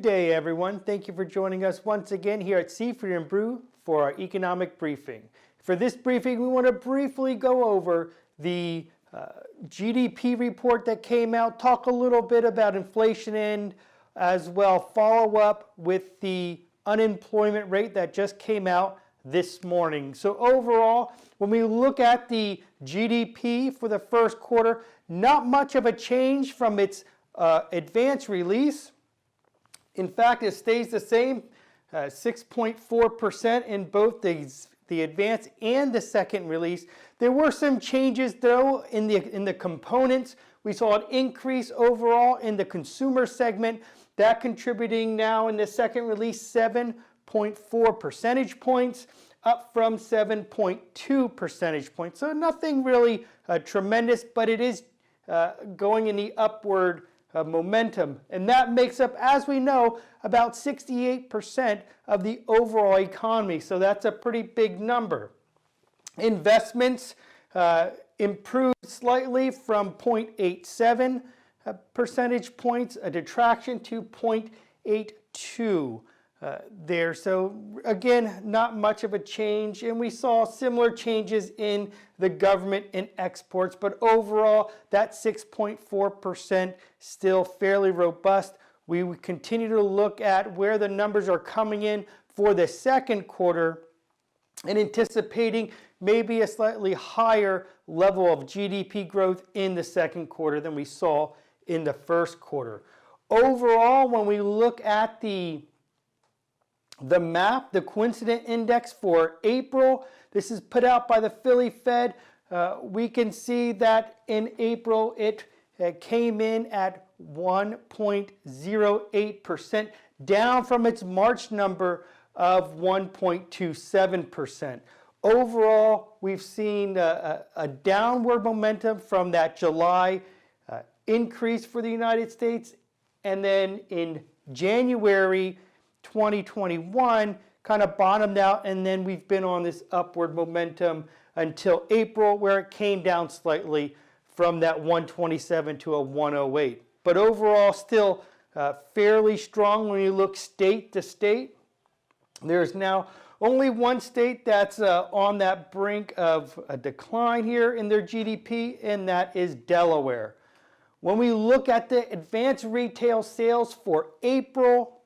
day, everyone. Thank you for joining us once again here at Seafood and Brew for our economic briefing. For this briefing, we want to briefly go over the GDP report that came out, talk a little bit about inflation, and as well follow up with the unemployment rate that just came out this morning. So overall, when we look at the GDP for the first quarter, not much of a change from its advance release. In fact, it stays the same, 6.4% in both the advance and the second release. There were some changes though in the components. We saw an increase overall in the consumer segment, that contributing now in the second release 7.4 percentage points, up from 7.2 percentage points. So nothing really tremendous, but it is going in the upward momentum, and that makes up, as we know, about 68% of the overall economy. So that's a pretty big number. Investments improved slightly from 0.87 percentage points, a detraction to 0.82 there. So again, not much of a change, and we saw similar changes in the government and exports, but overall that 6.4% still fairly robust. We would continue to look at where the numbers are coming in for the second quarter and anticipating maybe a slightly higher level of GDP growth in the second quarter than we saw in the first quarter. Overall, when we look at the map, the coincident index for April, this is put out by the Philly Fed. We can see that in April it came in at 1.08%, down from its March number of 1.27%. Overall, we've seen a downward momentum from that July increase for the United States, and then in January 2021 kind of bottomed out, and then we've been on this upward momentum until April, where it came down slightly from that 127 to a 108. But overall, still fairly strong when you look state to state. There's now only one state that's on that brink of a decline here in their GDP, and that is Delaware. When we look at the advanced retail sales for April,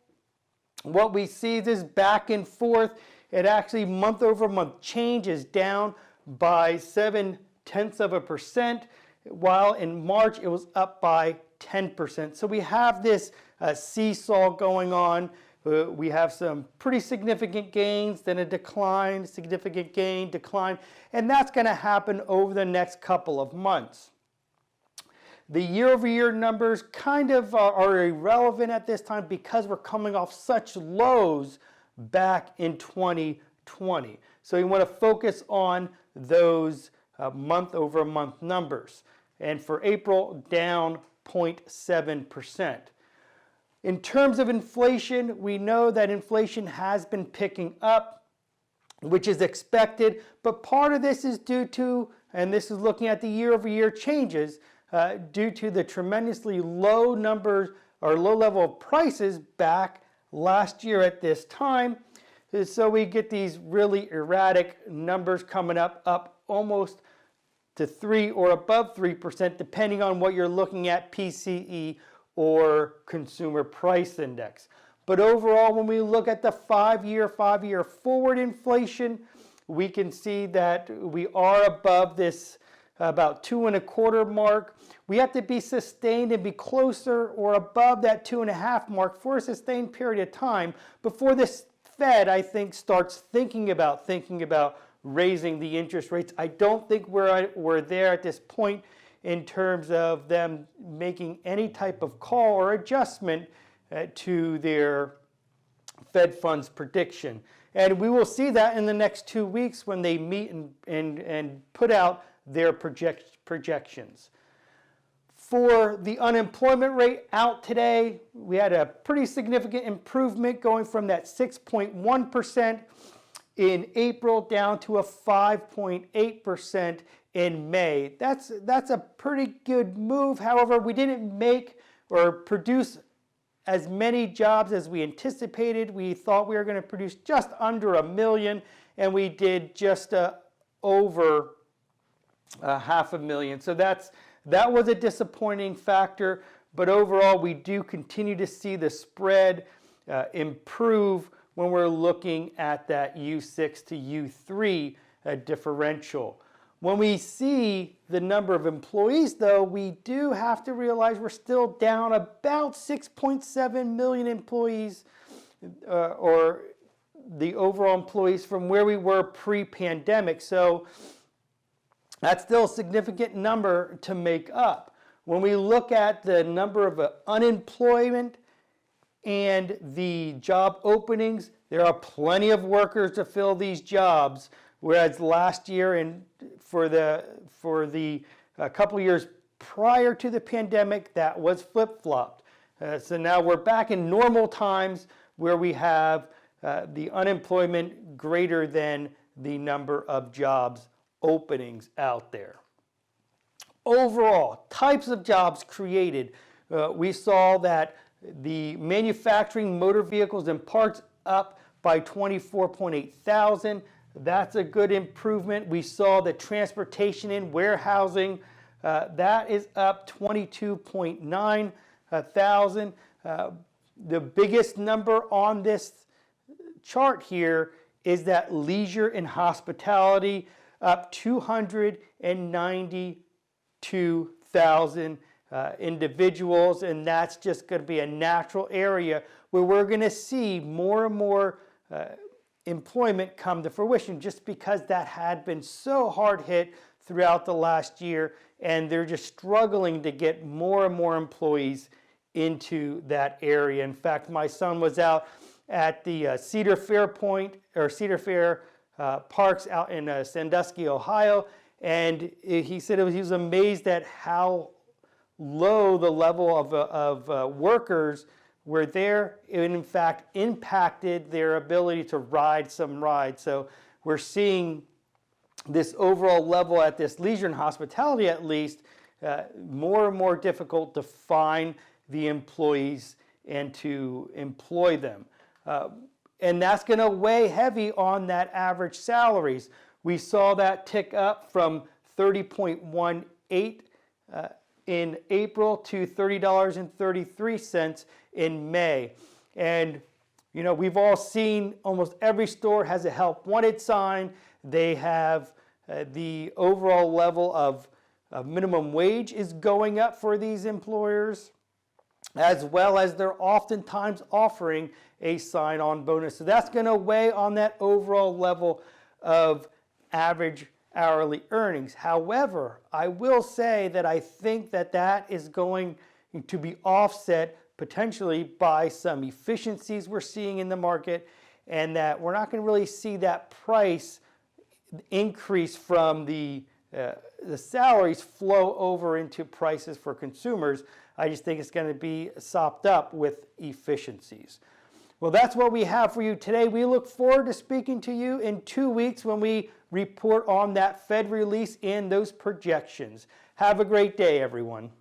what we see is this back and forth. It actually month over month changes down by 0.7%, while in March it was up by 10%. So we have this seesaw going on. We have some pretty significant gains, then a decline, significant gain, decline, and that's going to happen over the next couple of months. The year-over-year numbers kind of are irrelevant at this time because we're coming off such lows back in 2020. So we want to focus on those month-over-month numbers. And for April, down 0.7%. In terms of inflation, we know that inflation has been picking up, which is expected, but part of this is due to, and this is looking at the year-over-year changes, due to the tremendously low numbers or low level of prices back last year at this time. So we get these really erratic numbers coming up almost to 3 or above 3%, depending on what you're looking at, PCE or consumer price index. But overall, when we look at the 5-year forward inflation, we can see that we are above this about 2.25 mark. We have to be sustained and be closer or above that 2.5 mark for a sustained period of time before this Fed, I think, starts thinking about raising the interest rates. I don't think we're there at this point in terms of them making any type of call or adjustment to their Fed funds prediction. And we will see that in the next 2 weeks when they meet and put out their projections. For the unemployment rate out today, we had a pretty significant improvement going from that 6.1% in April down to a 5.8% in May. That's a pretty good move. However, we didn't make or produce as many jobs as we anticipated. We thought we were going to produce just under 1 million, and we did just over 500,000. So that was a disappointing factor, but overall we do continue to see the spread improve when we're looking at that U6 to U3 differential. When we see the number of employees, though, we do have to realize we're still down about 6.7 million employees, or the overall employees from where we were pre-pandemic. So that's still a significant number to make up. When we look at the number of unemployment and the job openings, there are plenty of workers to fill these jobs. Whereas last year and for the couple of years prior to the pandemic, that was flip-flopped. So now we're back in normal times where we have the unemployment greater than the number of jobs openings out there. Overall, types of jobs created. We saw that the manufacturing, motor vehicles, and parts up by 24.8 thousand. That's a good improvement. We saw the transportation and warehousing, that is up 22.9 thousand. The biggest number on this chart here is that leisure and hospitality, up 292,000 individuals, and that's just going to be a natural area where we're going to see more and more employment come to fruition, just because that had been so hard hit throughout the last year, and they're just struggling to get more and more employees into that area. In fact, my son was out at the Cedar Fair Parks out in Sandusky, Ohio, and he said he was amazed at how low the level of workers were there. It in fact impacted their ability to ride some rides. So we're seeing this overall level at this leisure and hospitality, at least, more and more difficult to find the employees and to employ them. And that's going to weigh heavy on that average salaries. We saw that tick up from 30.18 in April to $30.33 in May. And you know, we've all seen almost every store has a help wanted sign. They have the overall level of minimum wage is going up for these employers, as well as they're oftentimes offering a sign-on bonus. So that's going to weigh on that overall level of average hourly earnings. However, I will say that I think that that is going to be offset potentially by some efficiencies we're seeing in the market, and that we're not going to really see that price increase from the salaries flow over into prices for consumers. I just think it's going to be sopped up with efficiencies. Well, that's what we have for you today. We look forward to speaking to you in 2 weeks when we report on that Fed release and those projections. Have a great day, everyone.